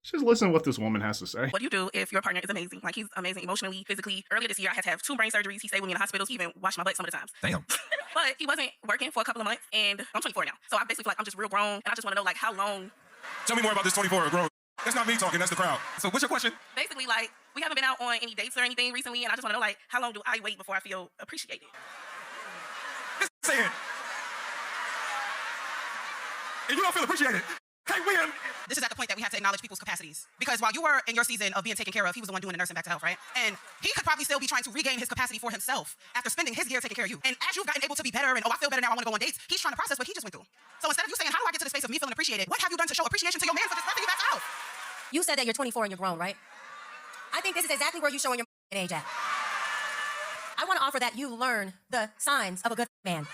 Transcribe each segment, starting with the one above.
Just listen to what this woman has to say. What do you do if your partner is amazing? Like, he's amazing emotionally, physically. Earlier this year, I had to have 2 brain surgeries. He stayed with me in the hospitals. He even washed my butt some of the times. Damn. But he wasn't working for a couple of months, and I'm 24 now. So I basically feel like I'm just real grown, and I just want to know, like, how long. Tell me more about this 24 grown. That's not me talking, that's the crowd. So what's your question? Basically, like, we haven't been out on any dates or anything recently, and I just want to know, like, how long do I wait before I feel appreciated? Just say it. And you don't feel appreciated. Can't win. This is at the point that we have to acknowledge people's capacities. Because while you were in your season of being taken care of, he was the one doing the nursing back to health, right? And he could probably still be trying to regain his capacity for himself after spending his year taking care of you. And as you've gotten able to be better and, oh, I feel better now, I want to go on dates, he's trying to process what he just went through. So instead of you saying, how do I get to the space of me feeling appreciated, what have you done to show appreciation to your man for just birthing you back to health? You said that you're 24 and you're grown, right? I think this is exactly where you're showing your age at. I want to offer that you learn the signs of a good man.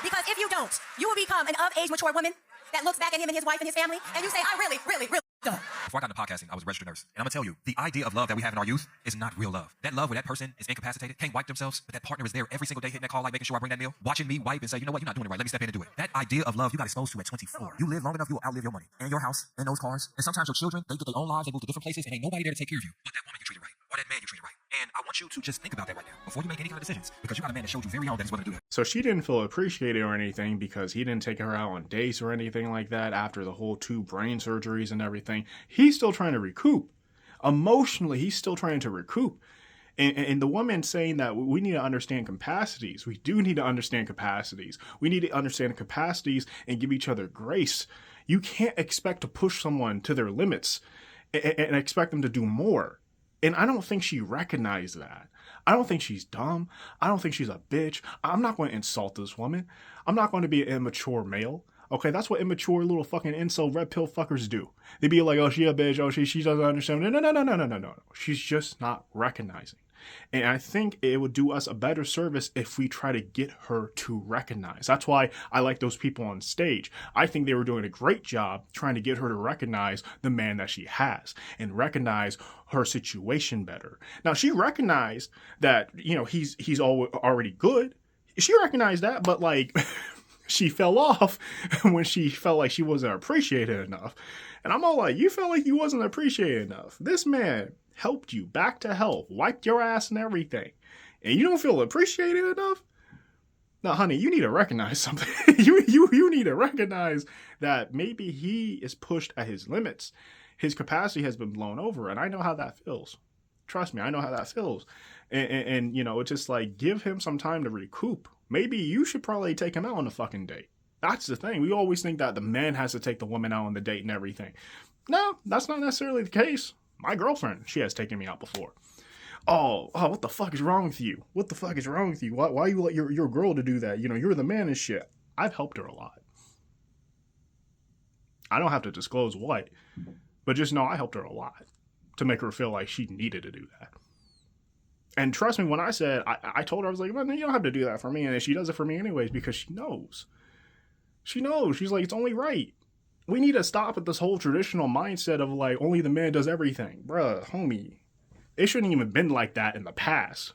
Because if you don't, you will become an of-age mature woman that looks back at him and his wife and his family, and you say, I really done. Before I got into podcasting, I was a registered nurse. And I'm gonna tell you, the idea of love that we have in our youth is not real love. That love where that person is incapacitated, can't wipe themselves, but that partner is there every single day hitting that call, like making sure I bring that meal, watching me wipe and say, you know what, you're not doing it right, let me step in and do it. That idea of love you got exposed to at 24. You live long enough, you will outlive your money and your house and those cars. And sometimes your children, they get their own lives, they move to different places, and ain't nobody there to take care of you. But that woman you treated right, or that man you treated right. And I want you to just think about that right now before you make any kind of decisions, because you got a man that showed you very young that he's willing to do that. So she didn't feel appreciated or anything because he didn't take her out on dates or anything like that after the whole 2 brain surgeries and everything. He's still trying to recoup. Emotionally, he's still trying to recoup. And the woman saying that we need to understand capacities. We do need to understand capacities. We need to understand capacities and give each other grace. You can't expect to push someone to their limits and expect them to do more. And I don't think she recognized that. I don't think she's dumb. I don't think she's a bitch. I'm not going to insult this woman. I'm not going to be an immature male. Okay, that's what immature little fucking incel red pill fuckers do. They be like, oh, she a bitch. Oh, she doesn't understand. No. She's just not recognizing. And I think it would do us a better service if we try to get her to recognize. That's why I like those people on stage. I think they were doing a great job trying to get her to recognize the man that she has and recognize her situation better. Now, she recognized that, you know, he's already good. She recognized that, but like she fell off when she felt like she wasn't appreciated enough. And I'm all like, you felt like you wasn't appreciated enough. This man helped you back to health, wiped your ass and everything, and you don't feel appreciated enough? Now, honey, you need to recognize something. you need to recognize that maybe he is pushed at his limits. His capacity has been blown over, and I know how that feels. Trust me, I know how that feels. And you know, it's just like, give him some time to recoup. Maybe you should probably take him out on a fucking date. That's the thing. We always think that the man has to take the woman out on the date and everything. No, that's not necessarily the case. My girlfriend, she has taken me out before. Oh, what the fuck is wrong with you? What the fuck is wrong with you? Why you let your girl to do that? You know, you're the man and shit. I've helped her a lot. I don't have to disclose what, but just know I helped her a lot to make her feel like she needed to do that. And trust me, when I said, I told her, I was like, well, you don't have to do that for me. And she does it for me anyways because she knows. She knows. She's like, it's only right. We need to stop at this whole traditional mindset of like, only the man does everything. Bruh, homie. It shouldn't even been like that in the past.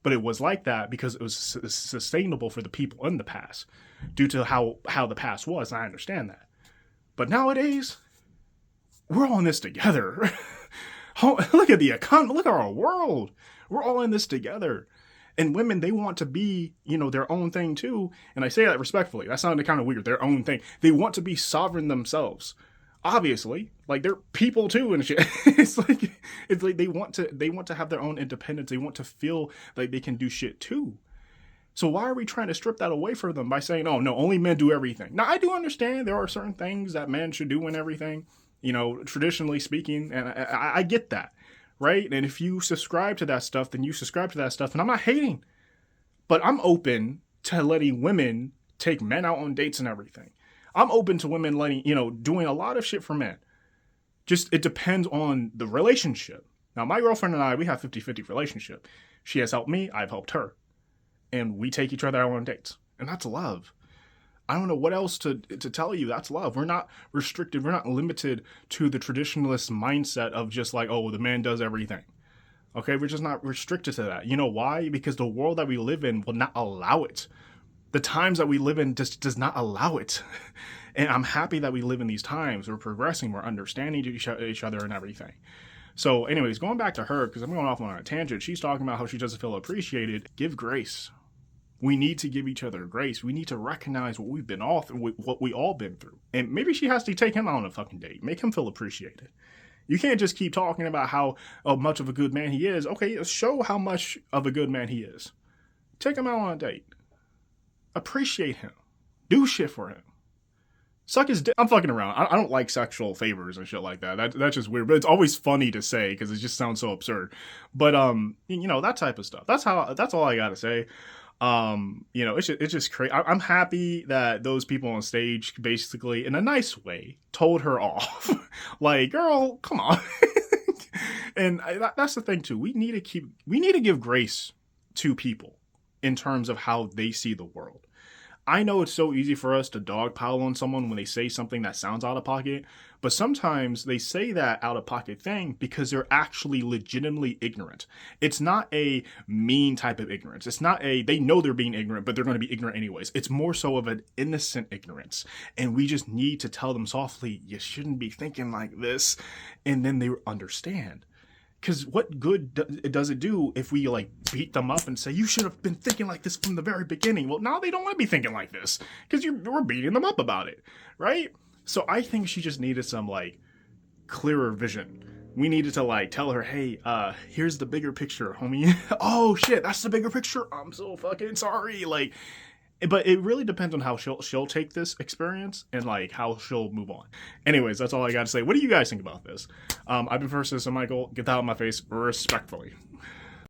But it was like that because it was sustainable for the people in the past due to how the past was. And I understand that. But nowadays, we're all in this together. Look at the economy. Look at our world. We're all in this together. And women, they want to be, you know, their own thing too. And I say that respectfully. That sounded kind of weird. Their own thing. They want to be sovereign themselves. Obviously, like they're people too and shit. It's like they want to have their own independence. They want to feel like they can do shit too. So why are we trying to strip that away from them by saying, oh no, only men do everything? Now I do understand there are certain things that men should do and everything, you know, traditionally speaking, and I get that. Right? And if you subscribe to that stuff, then you subscribe to that stuff. And I'm not hating. But I'm open to letting women take men out on dates and everything. I'm open to women letting, you know, doing a lot of shit for men. Just, it depends on the relationship. Now, my girlfriend and I, we have 50-50 relationship. She has helped me. I've helped her. And we take each other out on dates. And that's love. I don't know what else to tell you. That's love. We're not restricted. We're not limited to the traditionalist mindset of just like, oh, the man does everything. Okay, we're just not restricted to that. You know why? Because the world that we live in will not allow it. The times that we live in just does not allow it. And I'm happy that we live in these times. We're progressing, we're understanding each other and everything. So anyways, going back to her, because I'm going off on a tangent, she's talking about how she doesn't feel appreciated. Give grace. We need to give each other grace. We need to recognize what we've been off and what we all been through. And maybe she has to take him out on a fucking date. Make him feel appreciated. You can't just keep talking about how much of a good man he is. Okay, show how much of a good man he is. Take him out on a date. Appreciate him. Do shit for him. Suck his dick. I'm fucking around. I don't like sexual favors and shit like that. That's just weird. But it's always funny to say because it just sounds so absurd. But you know, that type of stuff. That's all I gotta say. You know, it's just crazy. I'm happy that those people on stage basically, in a nice way, told her off. Like, girl, come on. And that's the thing too. We need to give grace to people in terms of how they see the world. I know it's so easy for us to dogpile on someone when they say something that sounds out of pocket, but sometimes they say that out of pocket thing because they're actually legitimately ignorant. It's not a mean type of ignorance. It's not they know they're being ignorant, but they're going to be ignorant anyways. It's more so of an innocent ignorance. And we just need to tell them softly, you shouldn't be thinking like this. And then they understand. Because what good does it do if we like beat them up and say, you should have been thinking like this from the very beginning? Well, now they don't want to be thinking like this because we're beating them up about it, right? So I think she just needed some like clearer vision. We needed to like tell her, hey, here's the bigger picture, homie. Oh shit, that's the bigger picture. I'm so fucking sorry. Like, but it really depends on how she'll take this experience and like how she'll move on. Anyways, that's all I got to say. What do you guys think about this? I've been First Citizen Michael. Get that out of my face respectfully.